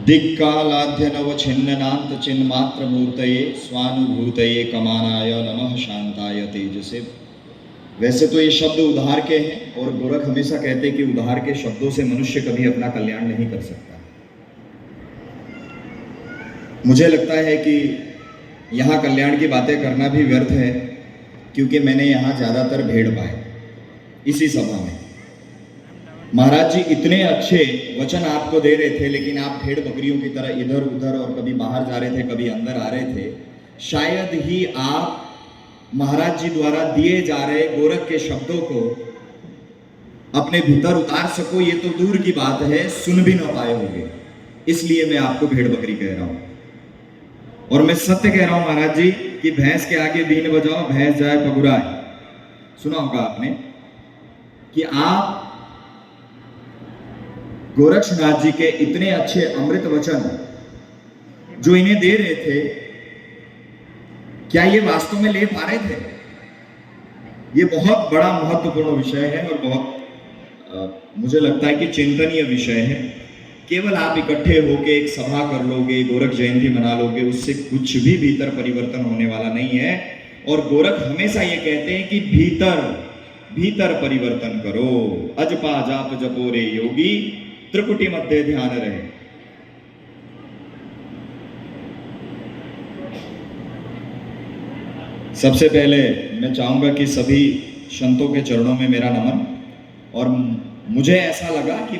दिक्कालाद्य नव छिन्ननांत चिन्मात्र मूर्तये स्वानुभूतये कमानाय नमः शांताय तेजसे। वैसे तो ये शब्द उधार के हैं और गोरख हमेशा कहते हैं कि उधार के शब्दों से मनुष्य कभी अपना कल्याण नहीं कर सकता। मुझे लगता है कि यहाँ कल्याण की बातें करना भी व्यर्थ है, क्योंकि मैंने यहाँ ज़्यादातर भेड़ पाए इसी सभा में। महाराज जी इतने अच्छे वचन आपको दे रहे थे, लेकिन आप भेड़ बकरियों की तरह इधर उधर और कभी बाहर जा रहे थे, कभी अंदर आ रहे थे। शायद ही आप महाराज जी द्वारा दिए जा रहे गोरख के शब्दों को अपने भीतर उतार सको, ये तो दूर की बात है, सुन भी ना पाए होंगे। इसलिए मैं आपको भेड़ बकरी कह रहा हूं। और मैं सत्य कह रहा हूं महाराज जी कि भैंस के आगे बीन बजाओ, भैंस जाए पगुराए। सुना होगा आपने कि आप गोरक्षनाथ जी के इतने अच्छे अमृत वचन जो इन्हें दे रहे थे, क्या ये वास्तव में ले पा रहे थे? ये बहुत बड़ा महत्वपूर्ण विषय है और बहुत मुझे लगता है कि चिंतनीय विषय है। केवल आप इकट्ठे होके एक सभा कर लोगे, गोरख जयंती मना लोगे, उससे कुछ भी भीतर परिवर्तन होने वाला नहीं है। और गोरख हमेशा ये कहते हैं कि भीतर भीतर परिवर्तन करो। अजपा जाप जपो रे योगी, त्रिपुटी मध्य ध्यान रहे। सबसे पहले मैं चाहूंगा कि सभी संतों के चरणों में मेरा नमन। और मुझे ऐसा लगा कि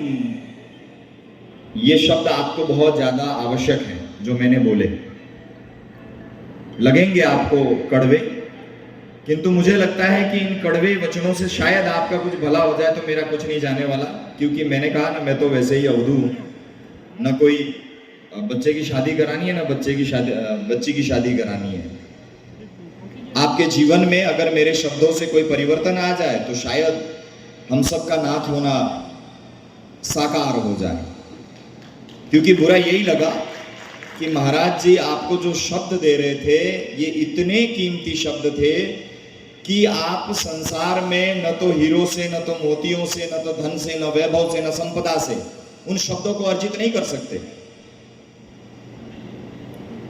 ये शब्द आपको बहुत ज्यादा आवश्यक है जो मैंने बोले। लगेंगे आपको कड़वे, किंतु मुझे लगता है कि इन कड़वे वचनों से शायद आपका कुछ भला हो जाए, तो मेरा कुछ नहीं जाने वाला। क्योंकि मैंने कहा ना, मैं तो वैसे ही अवधू हूं, न कोई बच्चे की शादी करानी है, ना बच्ची की शादी करानी है। आपके जीवन में अगर मेरे शब्दों से कोई परिवर्तन आ जाए तो शायद हम सबका नाथ होना साकार हो जाए। क्योंकि बुरा यही लगा कि महाराज जी आपको जो शब्द दे रहे थे, ये इतने कीमती शब्द थे कि आप संसार में न तो हीरो से, न तो मोतियों से, न तो धन से, न वैभव से, न संपदा से उन शब्दों को अर्जित नहीं कर सकते।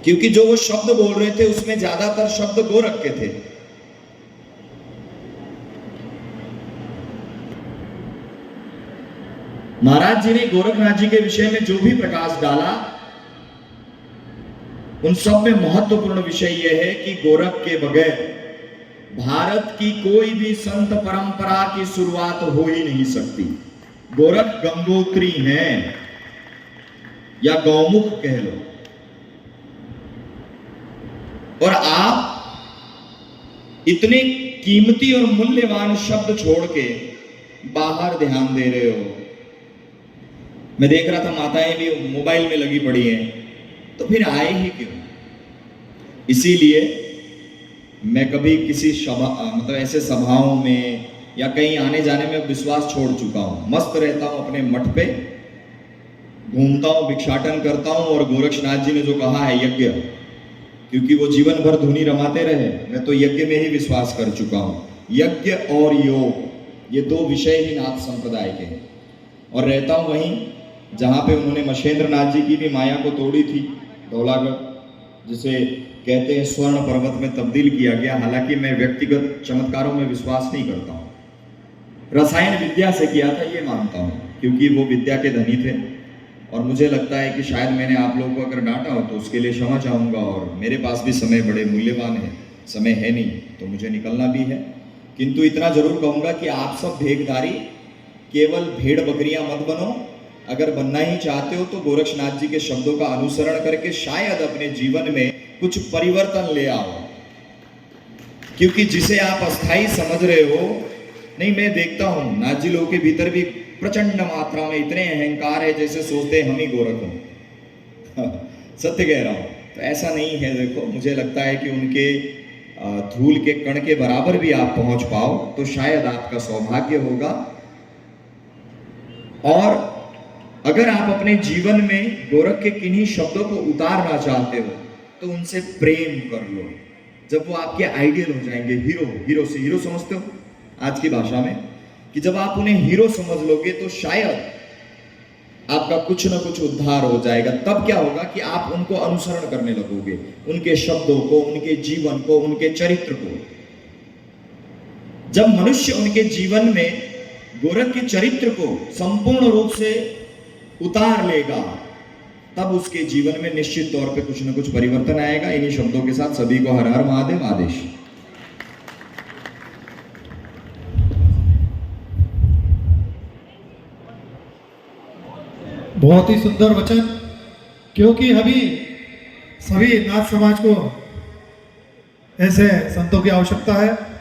क्योंकि जो वो शब्द बोल रहे थे उसमें ज्यादातर शब्द गोरख के थे। महाराज जी ने गोरखनाथ जी के विषय में जो भी प्रकाश डाला, उन सब में महत्वपूर्ण विषय यह है कि गोरख के बगैर भारत की कोई भी संत परंपरा की शुरुआत हो ही नहीं सकती। गोरख गंगोत्री हैं या गौमुख कह लो, और आप इतने कीमती और मूल्यवान शब्द छोड़ के बाहर ध्यान दे रहे हो। मैं देख रहा था माताएं भी मोबाइल में लगी पड़ी हैं, तो फिर आए ही क्यों? इसीलिए मैं कभी किसी मतलब ऐसे सभाओं में या कहीं आने जाने में विश्वास छोड़ चुका हूं। मस्त रहता हूं अपने मठ पे, घूमता हूं, भिक्षाटन करता हूं। और गोरक्षनाथ जी ने जो कहा है यज्ञ, क्योंकि वो जीवन भर धुनी रमाते रहे, मैं तो यज्ञ में ही विश्वास कर चुका हूं। यज्ञ और योग, ये दो विषय ही नाथ संप्रदाय के हैं। और रहता हूं वहीं जहां पे उन्होंने मशेंद्र नाथ जी की भी माया को तोड़ी थी, धौलागढ़, जिसे कहते हैं स्वर्ण पर्वत में तब्दील किया गया। हालांकि मैं व्यक्तिगत चमत्कारों में विश्वास नहीं करता हूँ, रसायन विद्या से किया था ये मानता हूँ, क्योंकि वो विद्या के धनी थे। और मुझे लगता है कि शायद मैंने आप लोगों को अगर डांटा हो तो उसके लिए क्षमा चाहूँगा। और मेरे पास भी समय बड़े मूल्यवान है, समय है नहीं तो मुझे निकलना भी है। किंतु इतना जरूर कहूँगा कि आप सब भेखधारी केवल भेड़ बकरियां मत बनो। अगर बनना ही चाहते हो तो गोरक्षनाथ जी के शब्दों का अनुसरण करके शायद अपने जीवन में कुछ परिवर्तन ले आओ। क्योंकि जिसे आप अस्थाई समझ रहे हो, नहीं, मैं देखता हूं नाथ जी लोगों के भीतर भी प्रचंड मात्रा में इतने अहंकार है जैसे सोचते हम ही गोरख हो। सत्य कह रहा हूं, तो ऐसा नहीं है। देखो, मुझे लगता है कि उनके धूल के कण के बराबर भी आप पहुंच पाओ तो शायद आपका सौभाग्य होगा। और अगर आप अपने जीवन में गोरख के किन्हीं शब्दों को उतारना चाहते हो तो उनसे प्रेम कर लो। जब वो आपके आइडियल हो जाएंगे, हीरो से, हीरो समझते हो आज की भाषा में, कि जब आप उन्हें हीरो समझ लोगे तो शायद आपका कुछ ना कुछ उद्धार हो जाएगा। तब क्या होगा कि आप उनको अनुसरण करने लगोगे, उनके शब्दों को, उनके जीवन को, उनके चरित्र को। जब मनुष्य उनके जीवन में गोरख के चरित्र को संपूर्ण रूप से उतार लेगा, तब उसके जीवन में निश्चित तौर पे कुछ ना कुछ परिवर्तन आएगा। इन्हीं शब्दों के साथ सभी को हर हर महादेव, आदेश। बहुत ही सुंदर वचन, क्योंकि अभी सभी नाथ समाज को ऐसे संतों की आवश्यकता है।